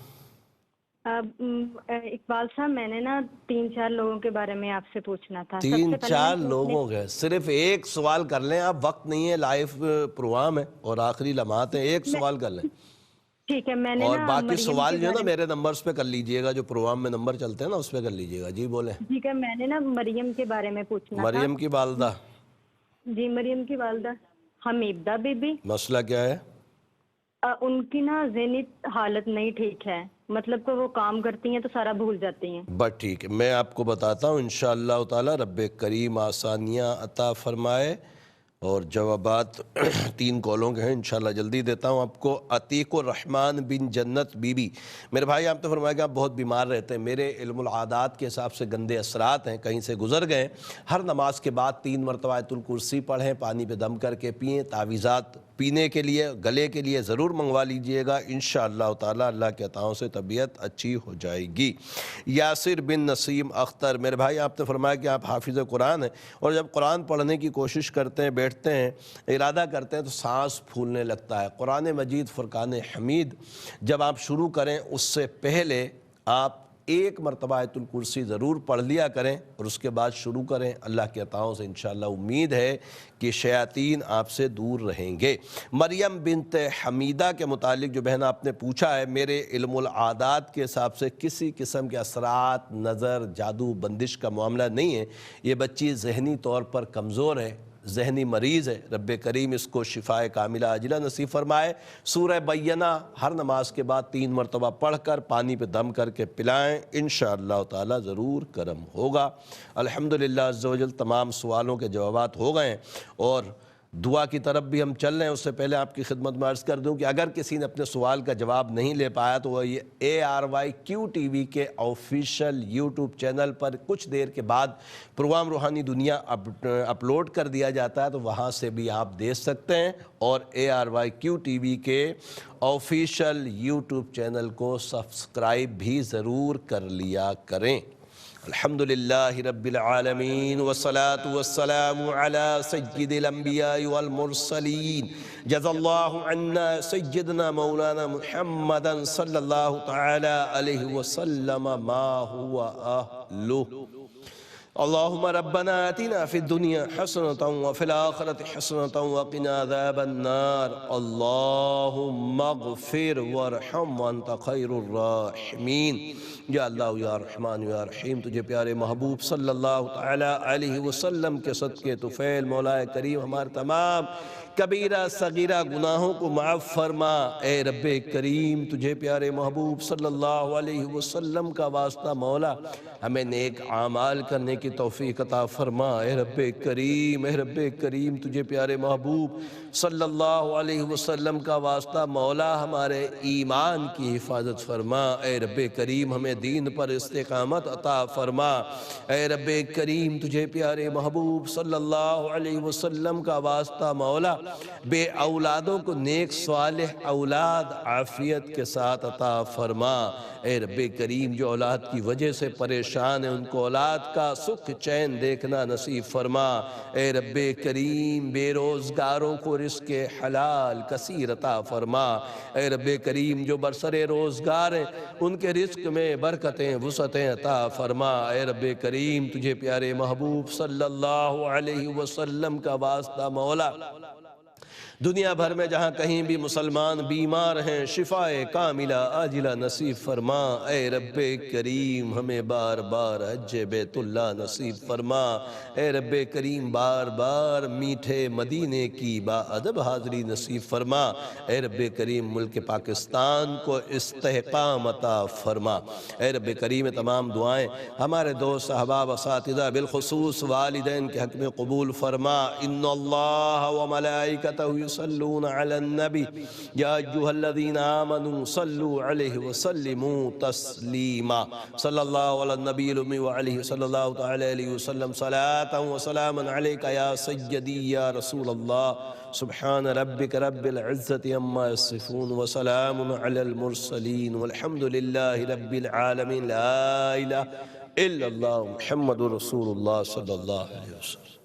اقبال صاحب میں نے نا 3-4 لوگوں کے بارے میں آپ سے پوچھنا تھا۔ 3-4 لوگوں کے، صرف ایک سوال کر لیں آپ، وقت نہیں ہے، لائیو پروگرام ہے اور آخری لمحات ہیں، ایک سوال کر لیں۔ ٹھیک ہے، میں نے اور باقی سوال جو ہے نا میرے نمبرز پہ کر لیجئے گا، جو پروگرام میں نمبر چلتے ہیں نا اس پہ کر لیجئے گا۔ جی بولیں۔ ٹھیک ہے، میں نے نا مریم کے بارے میں پوچھنا تھا۔ مریم کی والدہ؟ جی مریم کی والدہ حمیدہ بی بی۔ مسئلہ کیا ہے؟ ان کی نا ذہنی حالت نہیں ٹھیک ہے، مطلب کہ وہ کام کرتی ہیں تو سارا بھول جاتی ہیں۔ بس ٹھیک ہے، میں آپ کو بتاتا ہوں انشاءاللہ تعالی، رب کریم آسانیاں عطا فرمائے، اور جوابات 3 کالوں کے ہیں انشاءاللہ جلدی دیتا ہوں آپ کو۔ عتیق الرحمان بن جنت بی بی، میرے بھائی آپ نے فرمایا کہ آپ بہت بیمار رہتے ہیں، میرے علم العادات کے حساب سے گندے اثرات ہیں، کہیں سے گزر گئے، ہر نماز کے بعد 3 مرتبہ آیت الکرسی پڑھیں، پانی پہ دم کر کے پئیں، تعویذات پینے کے لیے گلے کے لیے ضرور منگوا لیجئے گا، انشاءاللہ تعالی اللہ کے عطاؤں سے طبیعت اچھی ہو جائے گی۔ یاسر بن نسیم اختر، میرے بھائی آپ نے فرمایا کہ آپ حافظ قرآن ہیں، اور جب قرآن پڑھنے کی کوشش کرتے ہیں، بیٹھتے ہیں، ارادہ کرتے ہیں تو سانس پھولنے لگتا ہے۔ قرآن مجید فرقان حمید جب آپ شروع کریں اس سے پہلے آپ ایک مرتبہ آیت الکرسی ضرور پڑھ لیا کریں اور اس کے بعد شروع کریں. اللہ کی عطاؤں سے انشاءاللہ امید ہے کہ شیاطین آپ سے دور رہیں گے. مریم بنت حمیدہ کے متعلق جو بہن آپ نے پوچھا ہے، میرے علم العادات کے حساب سے کسی قسم کے اثرات، نظر، جادو، بندش کا معاملہ نہیں ہے. یہ بچی ذہنی طور پر کمزور ہے، ذہنی مریض ہے. رب کریم اس کو شفائے کاملہ عاجلہ نصیب فرمائے. سورہ بینہ ہر نماز کے بعد 3 مرتبہ پڑھ کر پانی پہ دم کر کے پلائیں، انشاءاللہ تعالی ضرور کرم ہوگا. الحمدللہ عز و جل تمام سوالوں کے جوابات ہو گئے ہیں اور دعا کی طرف بھی ہم چل رہے ہیں. اس سے پہلے آپ کی خدمت میں عرض کر دوں کہ اگر کسی نے اپنے سوال کا جواب نہیں لے پایا تو وہ یہ ARYQ TV کے آفیشیل یوٹیوب چینل پر کچھ دیر کے بعد پروگرام روحانی دنیا اپلوڈ کر دیا جاتا ہے، تو وہاں سے بھی آپ دیکھ سکتے ہیں. اور ARYQ TV کے آفیشیل یوٹیوب چینل کو سبسکرائب بھی ضرور کر لیا کریں. الحمدللہ رب العالمین والصلاة والسلام علی سید الانبیاء والمرسلین. جزا اللہ عنا سیدنا مولانا محمد صلی اللہ تعالی علیہ وسلم ما هو اہلہ. اللہم ربنا آتنا فی الدنیا حسنة وفی الآخرة حسنة وقنا عذاب النار. اللہم اغفر وارحم وانت خیر الراحمین. یا اللہ یا رحمان یا رحیم، تجھے پیارے محبوب صلی اللہ تعالی علیہ وسلم کے صدقے طفیل مولا کریم ہمارے تمام کبیرہ صغیرہ گناہوں کو معاف فرما. اے رب کریم تجھے پیارے محبوب صلی اللہ علیہ وسلم کا واسطہ مولا ہمیں نیک اعمال کرنے کی توفیق عطا فرما. اے رب کریم تجھے پیارے محبوب صلی اللہ علیہ وسلم کا واسطہ مولا ہمارے ایمان کی حفاظت فرما. اے رب کریم ہمیں دین پر استقامت عطا فرما. اے رب کریم تجھے پیارے محبوب صلی اللہ علیہ وسلم کا واسطہ مولا بے اولادوں کو نیک صالح اولاد عافیت کے ساتھ عطا فرما. اے رب کریم جو اولاد کی وجہ سے پریشان ہیں ان کو اولاد کا سکھ چین دیکھنا نصیب فرما. اے رب کریم بے روزگاروں کو رزق حلال کثیر عطا فرما. اے رب کریم جو برسر روزگار ہیں ان کے رزق میں برکتیں وسعتیں عطا فرما. اے رب کریم تجھے پیارے محبوب صلی اللہ علیہ وسلم کا واسطہ مولا دنیا بھر میں جہاں کہیں بھی مسلمان بیمار ہیں شفائے کاملہ عاجلہ نصیب فرما. اے رب کریم ہمیں بار بار حج بیت اللہ نصیب فرما. اے رب کریم بار بار میٹھے مدینے کی با ادب حاضری نصیب فرما. اے رب کریم ملک پاکستان کو استحکام عطا فرما. اے رب کریم تمام دعائیں ہمارے دوست احباب اساتذہ بالخصوص والدین کے حق میں قبول فرما. ان اللہ و ملائکتہ يصلون على النبي يا أيها الذين آمنوا صلوا عليه وسلموا تسليما. صلى الله على النبي الأمي وعليه صلى الله تعالى عليه وسلم صلاة وسلاما عليك يا سيدي يا رسول الله. سبحان ربك رب العزة عما يصفون وسلام على المرسلين والحمد لله رب العالمين. لا إله إلا الله محمد رسول الله صلى الله عليه وسلم.